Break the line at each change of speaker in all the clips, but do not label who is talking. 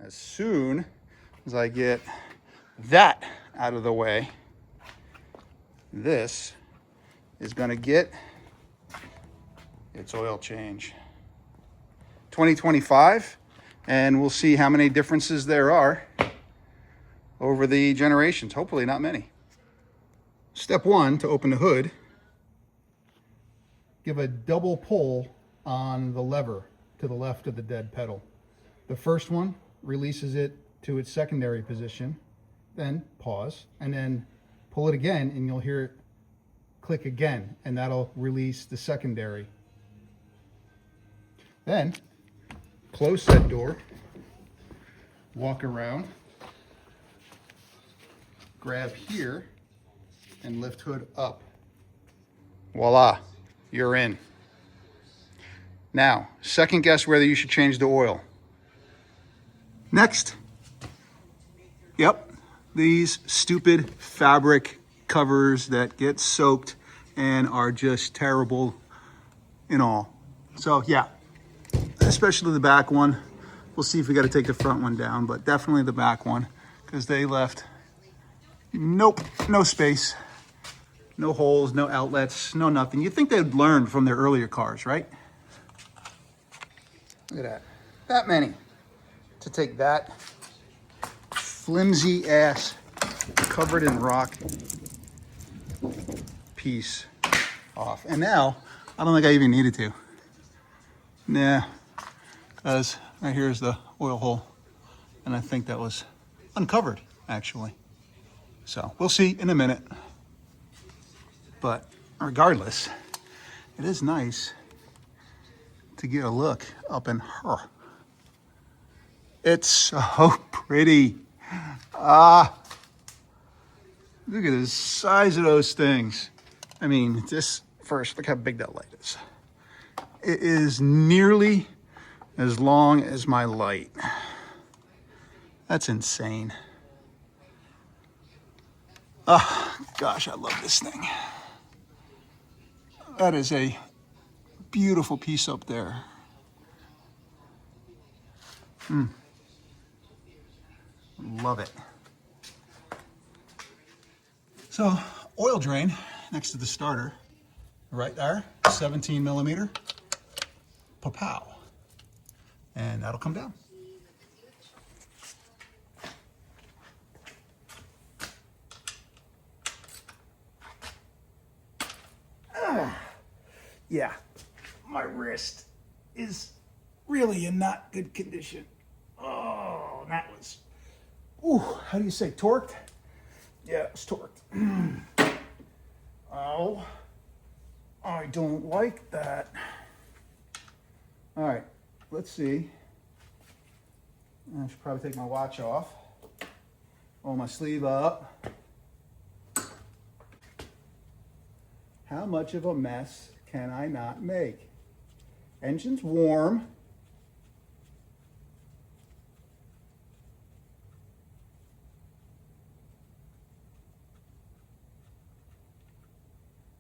As soon as I get that out of the way, this is going to get its oil change. 2025, and we'll see how many differences there are over the generations. Hopefully not many. Step one, to open the hood, give a double pull on the lever to the left of the dead pedal. The first one releases it to its secondary position, then pause, and then pull it again, and you'll hear it click again, and that'll release the secondary. Then close that door, walk around, grab here, and lift hood up. Voila, you're in. Now, second guess whether you should change the oil. Next, yep, these stupid fabric covers that get soaked and are just terrible in all. So yeah, especially the back one. We'll see if we got to take the front one down, but definitely the back one, because they left, nope, no space, no holes, no outlets, no nothing. You'd think they'd learned from their earlier cars, right? Look at that many. To take that flimsy ass, covered in rock piece off. And now, I don't think I even needed to. Nah, because right here's the oil hole. And I think that was uncovered, actually. So we'll see in a minute. But regardless, it is nice to get a look up in her. It's so pretty. Look at the size of those things. I mean, just first, look how big that light is. It is nearly as long as my light. That's insane. Oh, gosh, I love this thing. That is a beautiful piece up there. Love it. So, oil drain next to the starter, right there, 17 millimeter, pow, and that'll come down. Yeah, my wrist is really in not good condition. Oh, that was, ooh, how do you say, torqued? Yeah, it's torqued. Oh, I don't like that. All right, let's see. I should probably take my watch off. Roll my sleeve up. How much of a mess can I not make? Engine's warm.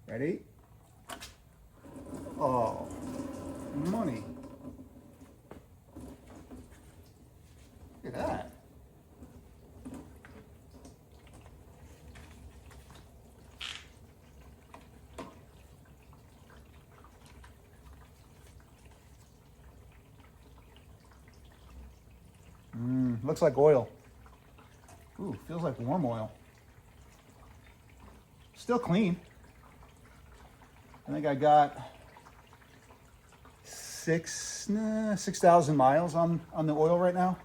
Ready? Oh, money. Look at that. Looks like oil. Ooh, feels like warm oil. Still clean. I think I got 6,000 miles on the oil right now.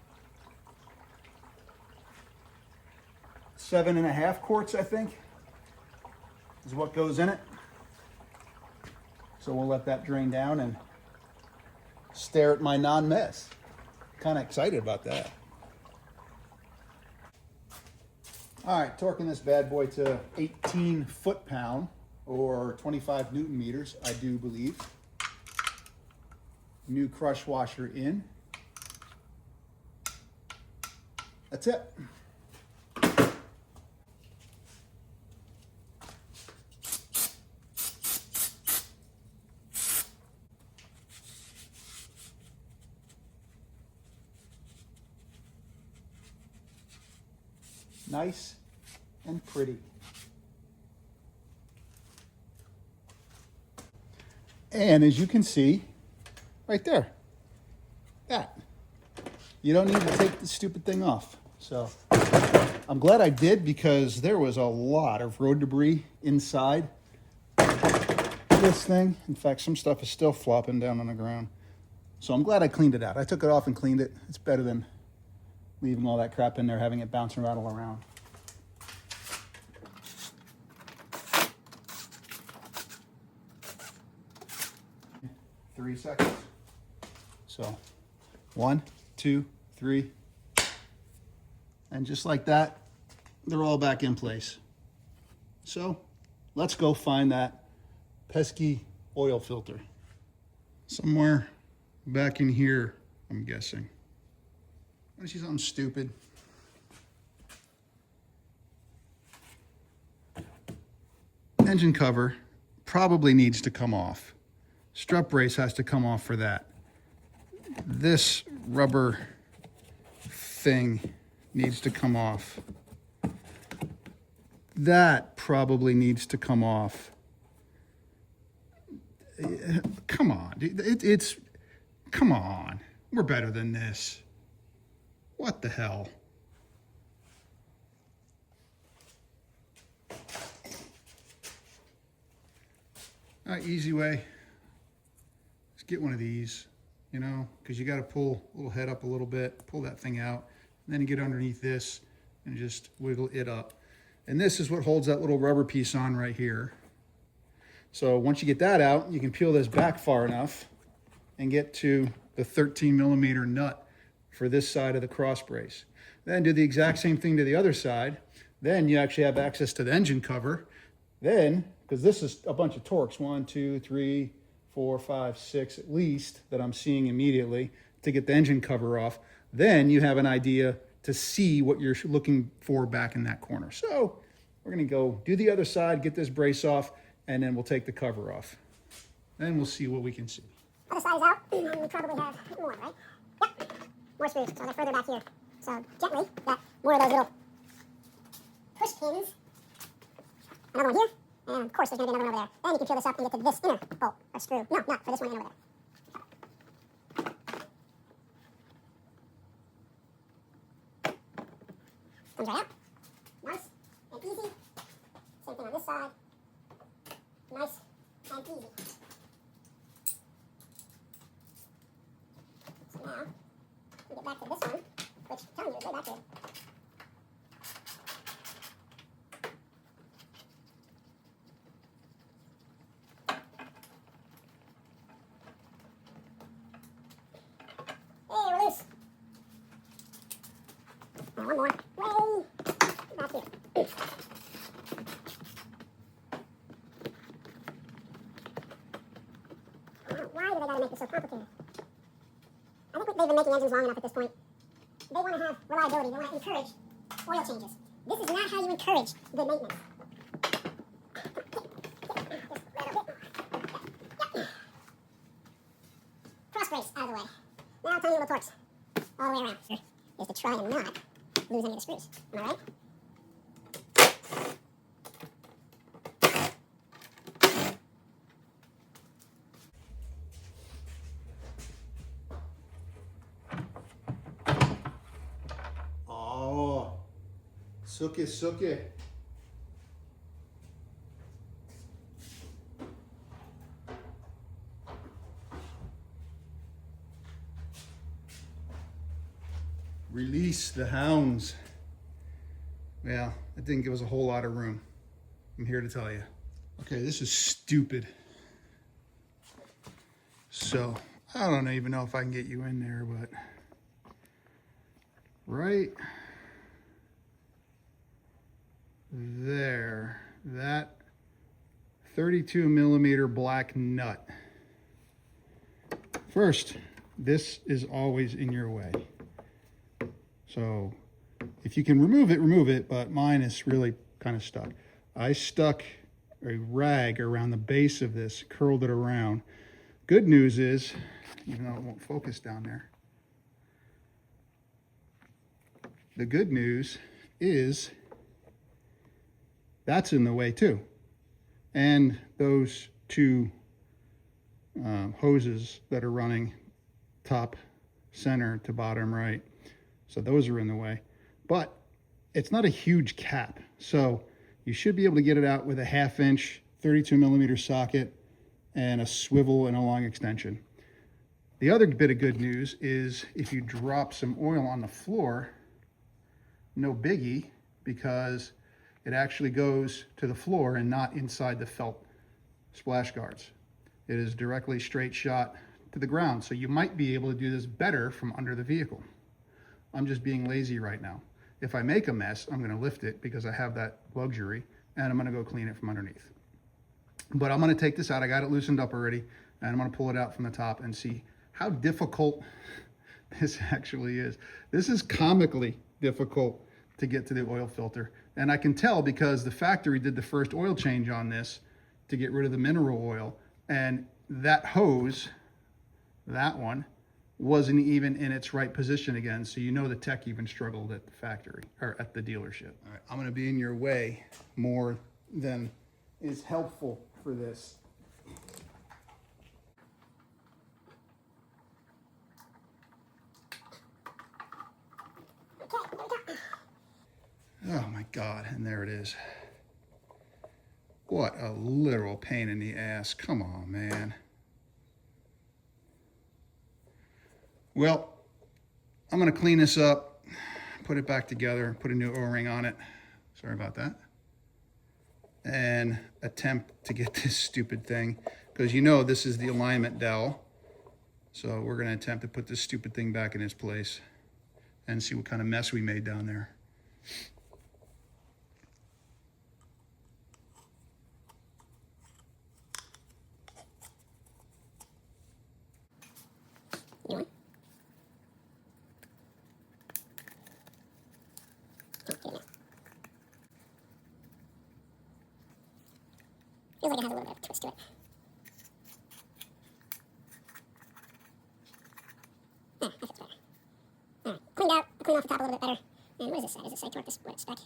7.5 quarts, I think, is what goes in it. So we'll let that drain down and stare at my non-mess. Kind of excited about that. All right, torquing this bad boy to 18 foot-pound or 25 Newton meters, I do believe. New crush washer in. That's it. Nice and pretty. And as you can see, right there, that. You don't need to take the stupid thing off. So I'm glad I did, because there was a lot of road debris inside this thing. In fact, some stuff is still flopping down on the ground. So I'm glad I cleaned it out. I took it off and cleaned it. It's better than leaving all that crap in there, having it bounce and rattle around. Three seconds. So 1, 2, 3. And just like that, they're all back in place. So let's go find that pesky oil filter. Somewhere back in here, I'm guessing. Want to see something stupid? Engine cover probably needs to come off. Strut brace has to come off for that. This rubber thing needs to come off. That probably needs to come off. Come on, it's come on. We're better than this. What the hell? Easy way. Let's get one of these, you know, because you got to pull a little head up a little bit, pull that thing out, and then you get underneath this and just wiggle it up. And this is what holds that little rubber piece on right here. So once you get that out, you can peel this back far enough and get to the 13mm nut for this side of the cross brace. Then do the exact same thing to the other side. Then you actually have access to the engine cover. Then, because this is a bunch of Torx, 1, 2, 3, 4, 5, 6 at least, that I'm seeing immediately to get the engine cover off. Then you have an idea to see what you're looking for back in that corner. So we're gonna go do the other side, get this brace off, and then we'll take the cover off. Then we'll see what we can see.
Other side is out, and we probably have more, right? Yep, more screws, so they're further back here. So gently, got more of those little push pins. Another one here, and of course there's gonna be another one over there. Then you can peel this up and get to this inner bolt, or screw. No, not for this one and over there. Comes right out. Nice and easy. Same thing on this side. Nice and easy. So now, we get back to this one, which I'm telling you is way back here. Hey, we're loose. Now one more. Way back here. Why do they gotta make this so complicated? I think they've been making engines long enough at this point. They want to have reliability. They want to encourage oil changes. This is not how you encourage good maintenance. Cross brace out of the way. Now tiny little Torx all the way around. Is to try and not lose any of the screws. Am I right?
Oh, suke. Release the hounds. Well, it didn't give us a whole lot of room. I'm here to tell you. Okay, this is stupid. So, I don't even know if I can get you in there, but right there, that 32mm black nut. First, this is always in your way. So if you can remove it, but mine is really kind of stuck. I stuck a rag around the base of this, curled it around. Good news is, even though it won't focus down there, the good news is That's in the way too. And those two hoses that are running top center to bottom right. So those are in the way. But it's not a huge cap. So you should be able to get it out with a 1/2 inch 32 millimeter socket and a swivel and a long extension. The other bit of good news is if you drop some oil on the floor, no biggie, because it actually goes to the floor and not inside the felt splash guards. It is directly straight shot to the ground. So you might be able to do this better from under the vehicle. I'm just being lazy right now. If I make a mess, I'm gonna lift it because I have that luxury, and I'm gonna go clean it from underneath. But I'm gonna take this out. I got it loosened up already, and I'm gonna pull it out from the top and see how difficult this actually is. This is comically difficult to get to the oil filter. And I can tell because the factory did the first oil change on this to get rid of the mineral oil. And that hose, that one, wasn't even in its right position again. So you know the tech even struggled at the factory or at the dealership. All right, I'm gonna be in your way more than is helpful for this. Oh my God, and there it is. What a literal pain in the ass. Come on, man. Well, I'm gonna clean this up, put it back together, put a new O-ring on it. Sorry about that. And attempt to get this stupid thing, because you know this is the alignment dowel. So we're gonna attempt to put this stupid thing back in its place and see what kind of mess we made down there.
You want? Feels like it has a little bit of a twist to it. Yeah, that fits better. Alright, cleaned out, clean off the top a little bit better. And what does this say? Does it say torque this spec?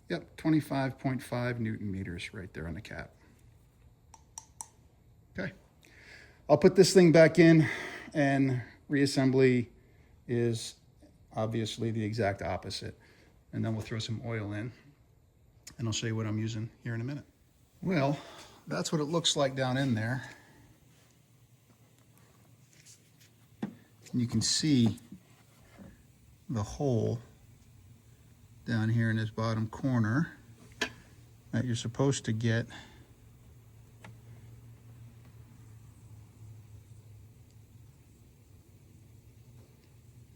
Yep, 25.5 Newton meters right there on the cap. Okay, I'll put this thing back in, and reassembly is obviously the exact opposite. And then we'll throw some oil in, and I'll show you what I'm using here in a minute. Well, that's what it looks like down in there. And you can see the hole down here in this bottom corner that you're supposed to get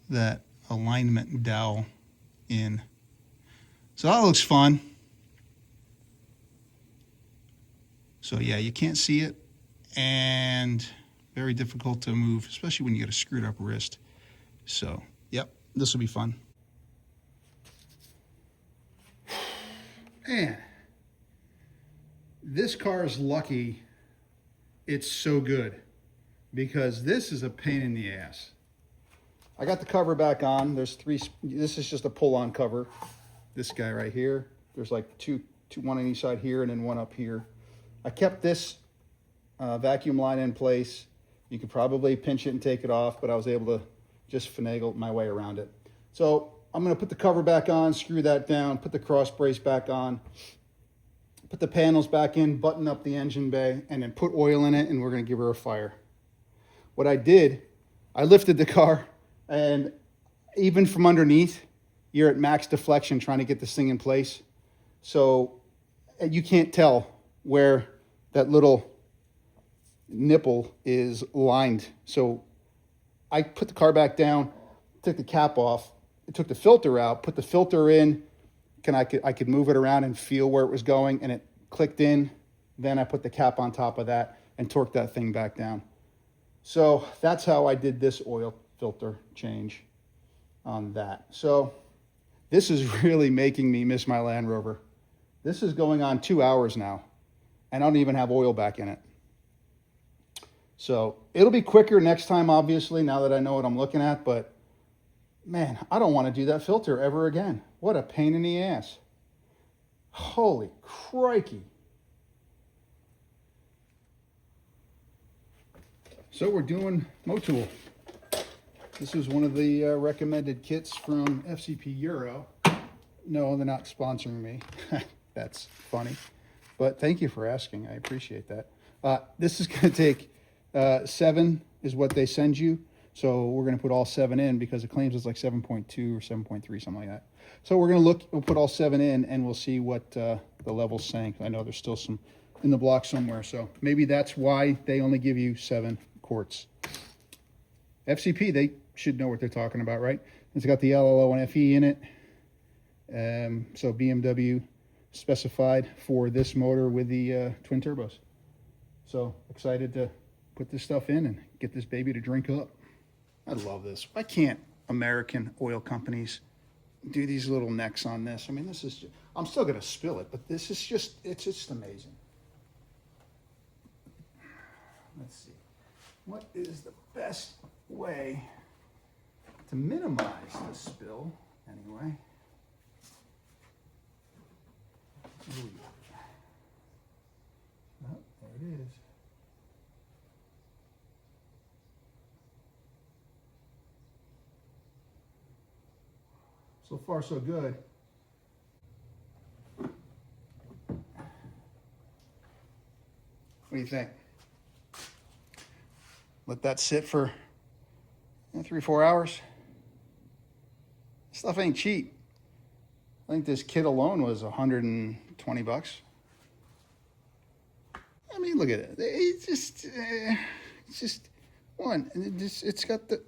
that alignment dowel in. So that looks fun. So yeah, you can't see it, and very difficult to move, especially when you get a screwed up wrist. So, yep, this will be fun. Man, this car is lucky it's so good, because this is a pain in the ass. I got the cover back on. There's three, this is just a pull-on cover. This guy right here. There's like two, one on each side here and then one up here. I kept this vacuum line in place. You could probably pinch it and take it off, but I was able to just finagle my way around it. So I'm gonna put the cover back on, screw that down, put the cross brace back on, put the panels back in, button up the engine bay, and then put oil in it, and we're gonna give her a fire. What I did, I lifted the car, and even from underneath, you're at max deflection trying to get this thing in place. So you can't tell where that little nipple is lined. So I put the car back down, took the cap off, took the filter out, put the filter in, I could move it around and feel where it was going, and it clicked in. Then I put the cap on top of that and torqued that thing back down. So that's how I did this oil filter change on that. So this is really making me miss my Land Rover. This is going on 2 hours now, and I don't even have oil back in it. So it'll be quicker next time, obviously, now that I know what I'm looking at, but man, I don't want to do that filter ever again. What a pain in the ass. Holy crikey. So we're doing Motul. This is one of the recommended kits from FCP Euro. No, they're not sponsoring me. That's funny. But thank you for asking. I appreciate that. This is going to take 7 is what they send you. So we're going to put all 7 in because it claims it's like 7.2 or 7.3, something like that. So we're going to we'll put all 7 in and we'll see what the level's saying. I know there's still some in the block somewhere. So maybe that's why they only give you 7 quarts. FCP, they should know what they're talking about, right? It's got the LLO and FE in it. So BMW specified for this motor with the twin turbos. So excited to put this stuff in and get this baby to drink up. I love this. Why can't American oil companies do these little necks on this? I mean, this is, I'm still going to spill it, but this is just, it's just amazing. Let's see. What is the best way to minimize the spill anyway? Ooh. Oh, there it is. So far, so good. What do you think? Let that sit for 3-4 hours. Stuff ain't cheap. I think this kit alone was $120. I mean, look at it. It's just one. And it's got the,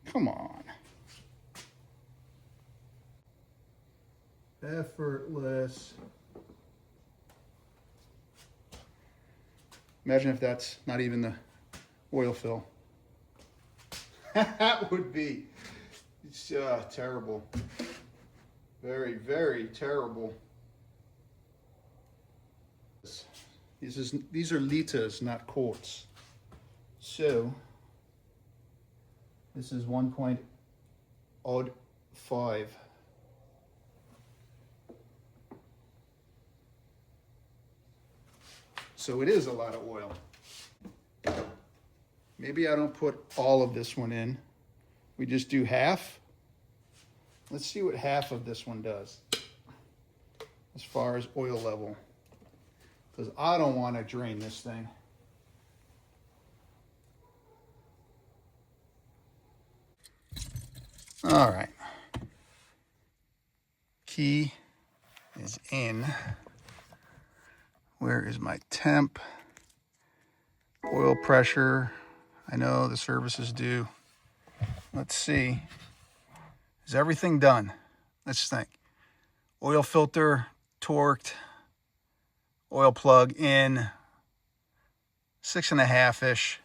come on. Effortless. Imagine if that's not even the oil fill. That would be terrible. Very, very terrible. These are liters, not quarts. So this is 1.05. So it is a lot of oil. Maybe I don't put all of this one in. We just do half. Let's see what half of this one does as far as oil level. Because I don't want to drain this thing. All right. Key is in. Where is my temp? Oil pressure. I know the service is due. Let's see. Is everything done? Let's think. Oil filter torqued. Oil plug in. 6.5-ish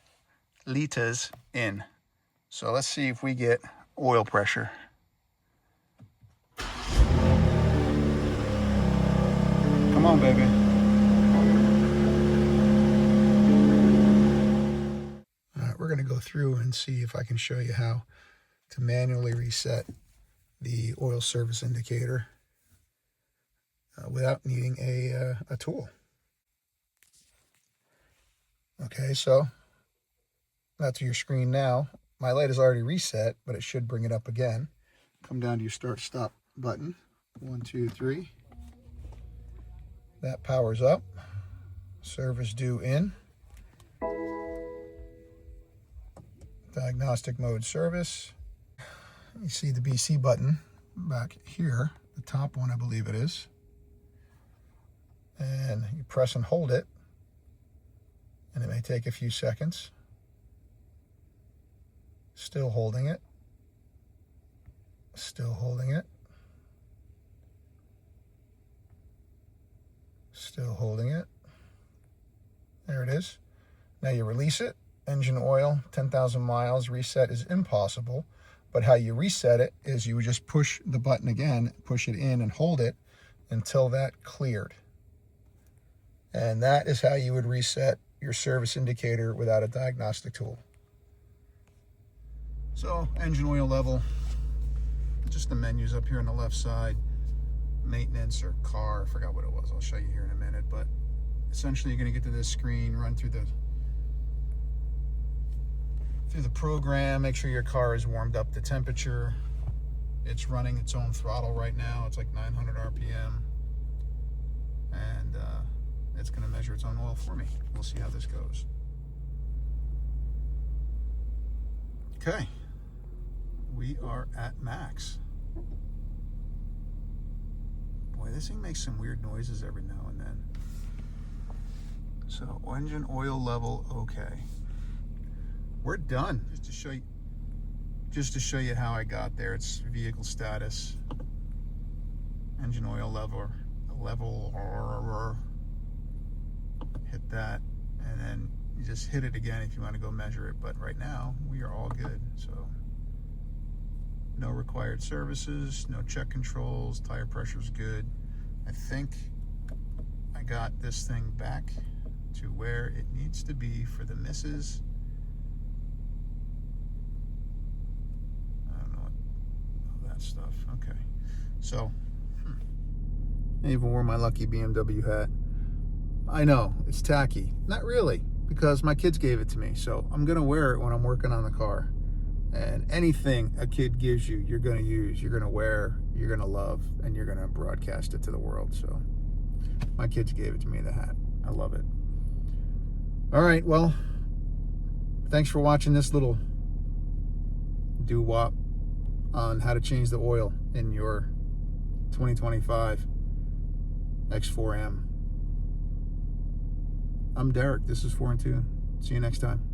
liters in. So let's see if we get oil pressure. Come on, baby. We're going to go through and see if I can show you how to manually reset the oil service indicator without needing a tool. Okay, so that's your screen now. My light is already reset, but it should bring it up again. Come down to your start stop button. 1, 2, 3. That powers up. Service due in. Diagnostic mode service. You see the BC button back here, the top one I believe it is. And you press and hold it, and it may take a few seconds. Still holding it. Still holding it. Still holding it. There it is. Now you release it. Engine oil, 10,000 miles. Reset is impossible. But how you reset it is you would just push the button again, push it in and hold it until that cleared. And that is how you would reset your service indicator without a diagnostic tool. So engine oil level, just the menus up here on the left side. maintenance or car. I forgot what it was. I'll show you here in a minute. But essentially, you're going to get to this screen, run through the program, make sure your car is warmed up to temperature. It's running its own throttle right now. It's like 900 RPM. And it's going to measure its own oil for me. We'll see how this goes. Okay. We are at max. Boy, this thing makes some weird noises every now and then. So, engine oil level, okay. We're done. Just to show you how I got there. It's vehicle status, engine oil level, hit that, and then you just hit it again if you want to go measure it. But right now we are all good. So no required services, no check controls, tire pressure's good. I think I got this thing back to where it needs to be for the misses. Stuff. Okay, so I even wore my lucky BMW hat. I know it's tacky, not really, because my kids gave it to me, so I'm gonna wear it when I'm working on the car. And anything a kid gives you, you're gonna use, you're gonna wear, you're gonna love, and you're gonna broadcast it to the world. So my kids gave it to me, the hat. I love it. All right, well, thanks for watching this little doo-wop on how to change the oil in your 2025 X4M. I'm Derek. This is 4 and 2. See you next time.